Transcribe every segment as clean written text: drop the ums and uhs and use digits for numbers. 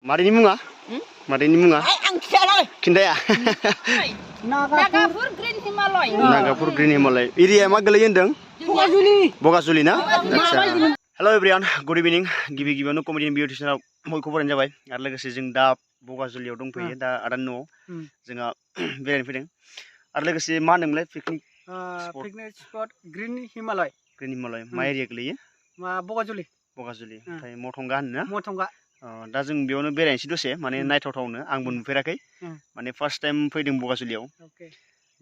Marini munga? Marini munga? Ang kisaray. Kinda ya? Nagapur Green Himalaya. Nagapur Green Himalaya. Iri emang gelayan dong? Bogazuli na? Hello everyone, good evening. Gibi-gibiano comedy beautician mau kuburan jabai. Arla gasi jeng da Bogazuli dong pe da adan no. Jenga beren fideng. Arla gasi ma nonglai picnic spot Green Himalaya. Green Himalaya. Ma area gelaye? Ma Bogazuli. Bogazuli. Oमफ्राय मथंगा होनो ना? मथंगा. दा जों बेयावनो बेरायनोसै दसे माने नायथावथावनो आंबो नुफेराखै माने फार्स्ट टाइम फैदों बगाजुलियाव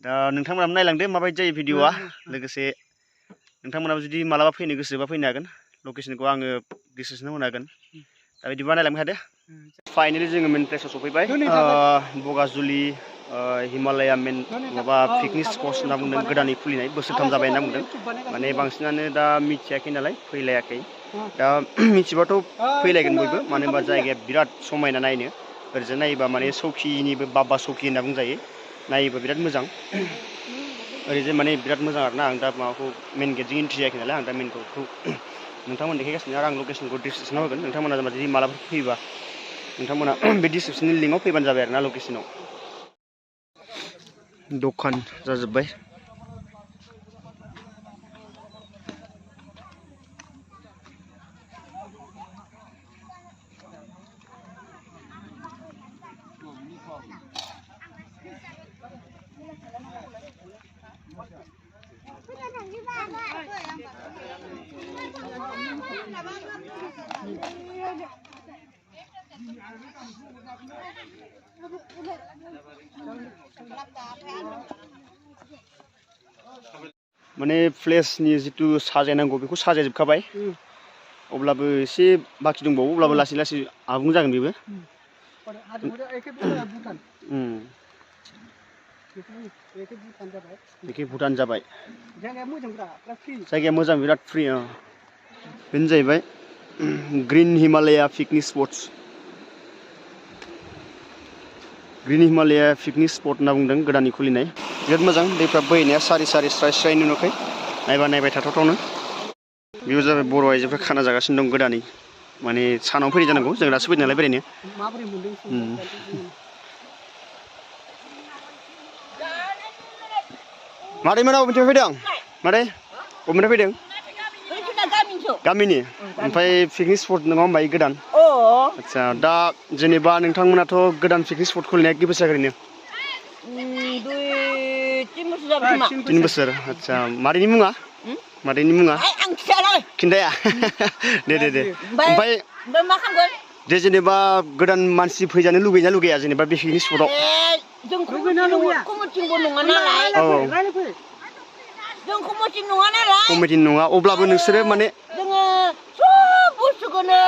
दा नोंथांमोनाबो नायलांदो माबायदि जायो भिडिअआ लोगोसे नोंथांमोनाबो जुदि मालाबा फैनो गोसोबा फैनो हागोन लकेसनखौ आङो डिसक्रिप्सनाव होनो हागोन दा बिदिबा नायलांबाय थादो फाइनाली जोङो मेन प्लेसआव सफैबाय बगाजुलि हिमालया मेन माबा पिकनिक स्पट होनना बुंदों गोदानै खुलिनाय बोसोरथाम जाबाय होनना बुंदों माने बांसिनानो दा मिथियाखै नालाय फैलायाखै दा मिथिबाथ' फैलायगोन बयबो मानो होनबा जायगाया बिराद समायना नायनो ओरैजाय नायोबा माने सौकिनिबो बाबा सौकि होनना बुंजायो नायोबा बिराद मोजां ओरैजाय माने बिराद मोजां आरोना आं दा माबाखौ मेन गेटजों एन्ट्रि जायाखै नालाय आं दा मेन गेटखौ नोंथांमोन देखायगासिनो आरो आं लकेसनखौ डिसक्रिप्सनाव होगोन नोंथांमोना जुदि मालाबा फैयोबा नोंथांमोना बे डिसक्रिप्सननि लिंकआव फैबानो जाबाय आरोना लकेसनाव दखान जाजोब्बाय माने प्लेसनि जितु साजायनांगौ बेखौ साजायजोबखाबाय अब्लाबो एसे बाखि दंबावो अब्लाबो लासै लासै आबुं जागोन बेबो एखे भुटान जाबाय जायगाया मोजां बिराद फ्रि बेनो जाहैबाय green Himalaya picnic spots green Himalaya picnic spot होनना बुंदों गोदानै खुलिनाय बिराद मोजां दैफ्रा बोहैनाया सारि सारि स्राय स्राय नुवाखै नायबाय थाथावथावनो बेयाव जाबाय बर' आइजोफ्रा खाना जागासिनो दं गोदानै माने सानाव फैनाय जानांगौ जों दासो फैदों नालाय बेरायनो मादै मोना बबेनिफ्राय फैदों मादै बबेनिफ्राय फैदों गामिनि ओमफ्राय पिकनिक स्पट नङा होमबा गोदान आच्छा दा जेनेबा नोंथांमोनाथ' गोदान पिकनिक स्पट खुलिनाया खै बोसोर जाखो ओरैनो 3 बोसोर आच्छा मादैनि मुङा मादैनि मुङा खिन्थाया दे ओमफ्राय दे जेनेबा गोदान मानसि फैजानो लुगैना लुगैया जेनेबा बे पिकनिक स्पटआव जों कमिटिबो नङा नालाय जों कमिटि नङा नालाय कमिटि नङा अब्लाबो नोंसोरो माने जोङो सब बुस्थुखौनो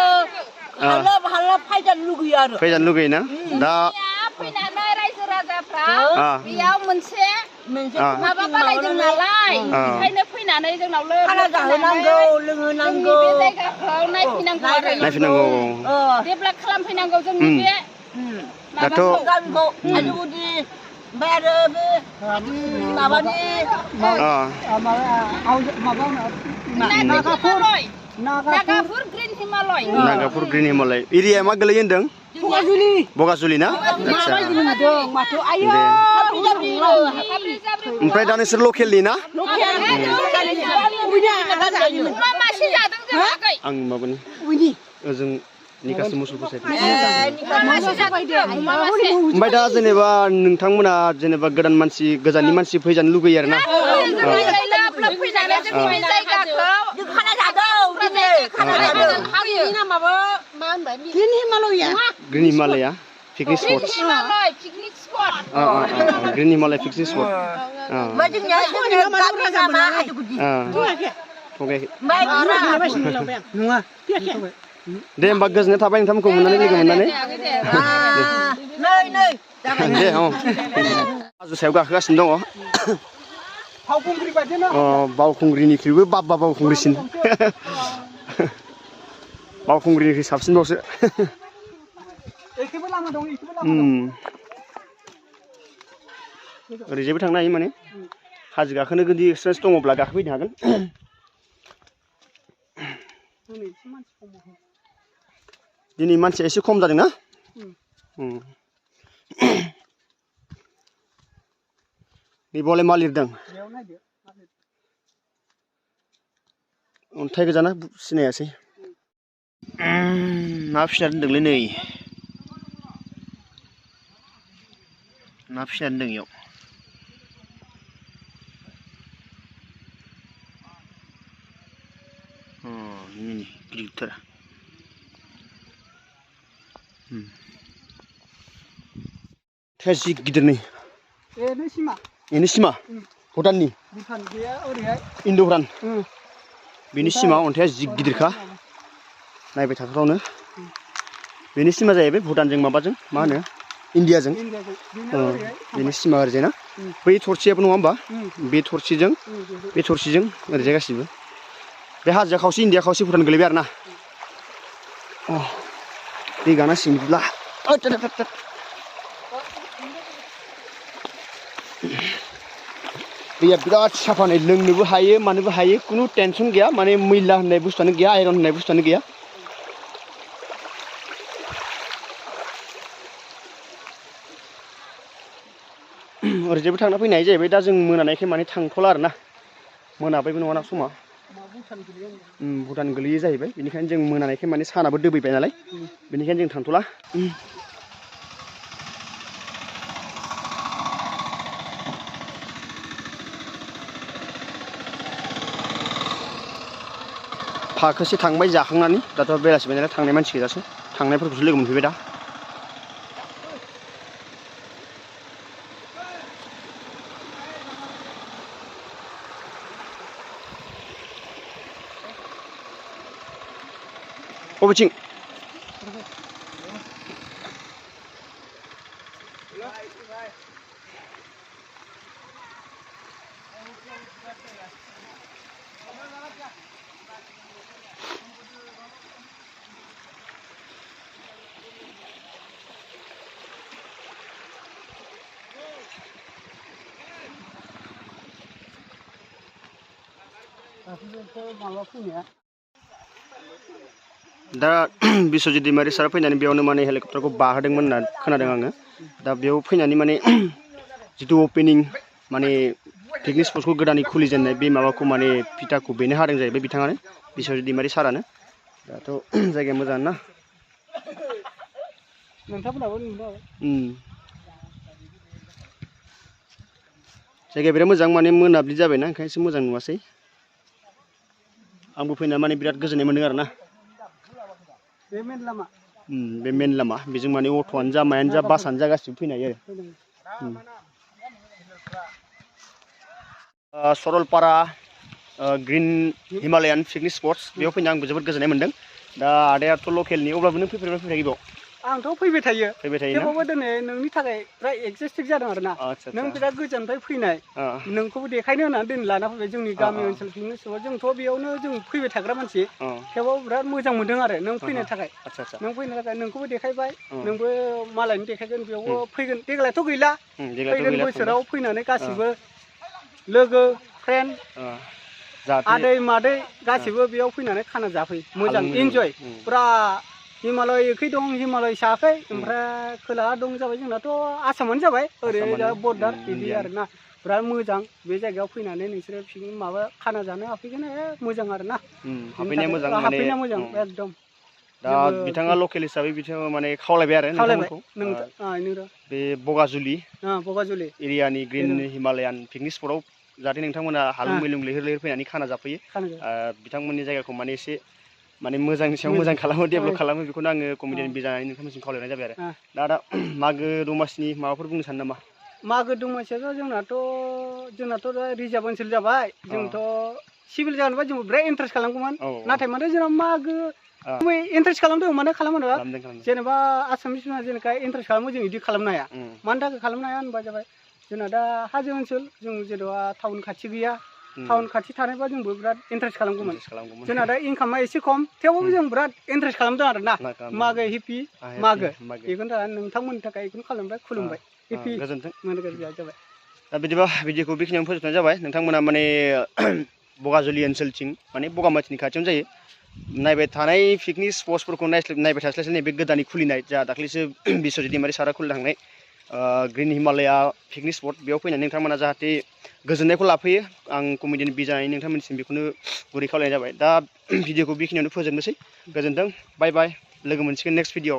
हालाब फायजानो लुगैयो आरो फैजानो लुगैयोना दा फैनानै रायजो राजाफ्रा बेयाव मोनसे माबा बानायदों नालाय ओंखायनो फैनानै जोंनाव खाना जाहोनांगौ लोंहोनांगौ बे जायगाखौ नायफैनांगौ आरो डेभेलप खालामफैनांगौ जोंनि बे माबाखौ गामिखौ आजुगुदि ओमफ्राय आरो बे माबानि Nagapur green Himalaya Nagapur green Himalaya area मा गोलैयो होनदों बगाजुलि ना ओमफ्राय दा नोंसोर लकेलनि ना आं माबानि ओजों निकासि मुसुलपुर साइड ओमफ्राय दा जेनेबा नोंथांमोना जेनेबा गोदान मानसि गोजाननि मानसि फैजानो लुगैयो आरोना green Himalaya picnic spot green Himalaya picnic spot दे होमबा गोजोननाय थाबाय नोंथांमोनखौ मोननानै लोगो मोननानै दे हाजो सायाव गाखोगासिनो दङ बावखुंग्रिनिख्रुइबो बाबा बावखुंग्रिसिन बावखुंग्रिनिख्रुइ साबसिनबावसो ओरैजायबो थांनो हायो माने हाजो गाखोनो जुदि एक्सपिरियेन्स दङब्ला गाखोफैनो हागोन दिनै मानसिया एसे खम जादों ना नैबावलाय मा लिरदों अन्थाइ गोजाना सिनायासै ना फिसिना दोनदोंलै नै ना फिसिना दोनदों इयाव गिदिरथार जि गिदिर नै बेनो सिमा भुटाननि इन्द' भुटान बेनि सिमा अन्थाइया जि गिदिरखा नायबाय थाथावनो बेनि सिमा जाहैबाय भुटानजों माबाजों मा होनो इन्डियाजों बेनि सिमा ओरैजाय ना बै थरसेयाबो नङा होमबा बे थरसेजों ओरैजाय गासिबो बे हाजोआ खावसे इन्डिया खावसे भुटान गोलैबाय आरो ना दै गानांसिगोन बिदिब्ला दैया बिराद साफा नै लोंनोबो हायो मानोबो हायो खुनु टेनसन गैया माने मैला होननाय बुस्थुआनो गैया आयरन होननाय बुस्थुआनो गैया ओरैजायबो थांना फैनो हायो जाहैबाय दा जों मोनानायखाय माने थांथ'ला आरो ना मोनाबायबो नङाना समा भुटान गोलैयो जाहैबाय बेनिखायनो जों मोनानायखाय माने सानाबो दोबैबाय नालाय बेनिखायनो जों थांथ'ला फाखोसे थांबाय जाखांनानै दाथ' बेलासिबाय नालाय थांनाय मानसि गोजासो थांनायफोरखौसो लोगो मोनफैबाय दा बबेथिं दा बिश्वजित दैमारि सारा फैनानै बेयावनो माने हेलिकप्टारखौ बाहोदोंमोन होनना खोनादों आङो दा बेयाव फैनानै माने जितु अपेनिं माने पिकनिक स्पटखौ गोदानै खुलिजेननाय बे माबाखौ माने फिथाखौ बेनो हादों जाहैबाय बिथाङानो बिश्वजित दैमारि सारानो दाथ' जायगाया मोजां ना जायगाया बिराद मोजां माने मोनाब्लि जाबायना ओंखायनोसो मोजां नुवासै आंबो फैना माने बिराद गोजोननाय मोनदों आरो ना बे मेन लामा बेजों माने अट'आनो जा मायानो जा बासआनो जा गासिबो फैनो हायो आरो Saralpara green Himalayan picnic spots बेयाव फैना आंबो जोबोद गोजोननाय मोनदों दा आदायाथ' लकेलनि अब्लाबो नों फैफेराखै बेयाव आंथ' फैबाय थायो थेवबाबो दिनै नोंनि थाखाय बिराद एक्साइटेड जादों आरो ना नों बिराद गोजाननिफ्राय फैनाय नोंखौबो देखायनो होननानै दिनै लाना फैबाय जोंनि गामि ओनसोल पिकनिक स्पटआव जोंथ' बेयावनो जों फैबाय थाग्रा मानसि थेवबाबो बिराद मोजां मोनदों आरो नों फैनो थाखाय नोंखौबो देखायबाय नोंबो मालायनो देखायगोन बेयावबो फैगोन देग्लायथ' गैला फैगोन बोसोराव फैनानै गासिबो लोगो फ्रेन्ड आदै मादै गासिबो बेयाव फैनानै खाना जाफै मोजां इन्जय पुरा हिमालय एखै दं हिमालय साखै ओमफ्राय खोलाहा दं जाबाय जोंनाथ' आसामानो जाबाय ओरै बर्डार बिदि आरोना बिराद मोजां बे जायगायाव फैनानै नोंसोरो पिकनिक माबा खाना जानो हाफैगोन मोजां आरोना हाफैनाया मोजां एकदम दा बिथाङा लकेल हिसाबै बिथाङा माने खावलायबाय आरो नोंथांमोनखौ बे बगाजुलि एरियानि ग्रिन हिमालयान पिकनिक स्पटआव जाहाथे नोंथांमोना हालुं मैलुं लैहोर लैहोर फैनानै खाना जाफैयो बिथांमोननि जायगाखौ माने एसे माने मोजांनि सायाव मोजां खालामो डेभेलप खालामो बेखौनो आङो कमिटिनि बिजानानै नोंथांमोनसिम खावलायनाय जाबाय आरो दा मागो दमासिनि माबाफोर बुंनो सानो नामा मागो दमासियाथ' जोंनाथ' दा रिजार्भ ओनसोल जाबाय जोंथ' सिभिल जानोबा जों बिराद इन्टारेस्ट खालामगौमोन नाथाय माने जोंना मागो इन्टारेस्ट खालामदों मानो खालामो जेनेबा आसामिसफोरा जेनेबा इन्टारेस्ट खालामो जों बिदि खालामनो हाया मानि थाखाय खालामनो हाया होनबा जाबाय जोंना दा हाजो ओनसोल जों जेनेबा टाउन खाथि गैया टाउन खाथि थानायबा जोंबो बिराद इन्टारेस्ट खालामगौमोन जोंना दा इनकामा एसे खम थेवबाबो जों बिराद इन्टारेस्ट खालामदों आरो ना मागो हेपि मागो बेखौनो थाखाय नोंथांमोननि थाखाय बेखौनो खालामबाय खुलुमबाय हेपि गोजोन्थों जाबाय दा बिदिबा भिडिअखौ बेखिनियावनो फोजोबनाय जाबाय नोंथांमोना माने बगाजुलि ओनसोलथिं माने बगामाथिनि खाथियावनो जायो नायबाय थानाय पिकनिक स्पट्सफोरखौ नायबाय थास्लायस्लाय नैबे गोदानै खुलिनाय जा दाख्लैसो बिश्वजित दैमारि सारा खुलिना थांनाय ग्रिन हिमालया पिकनिक स्पट बेयाव फैनानै नोंथांमोना जाहाथे गोजोननायखौ लाफैयो आं कमेडियान बि जानानै नोंथांमोननिसिम बेखौनो गुरै खावलायनाय जाबाय दा भिडिअखौ बेखिनियावनो फोजोबनोसै गोजोन्थों बाय बाय लोगो मोनसिगोन नेक्स्ट भिडिअ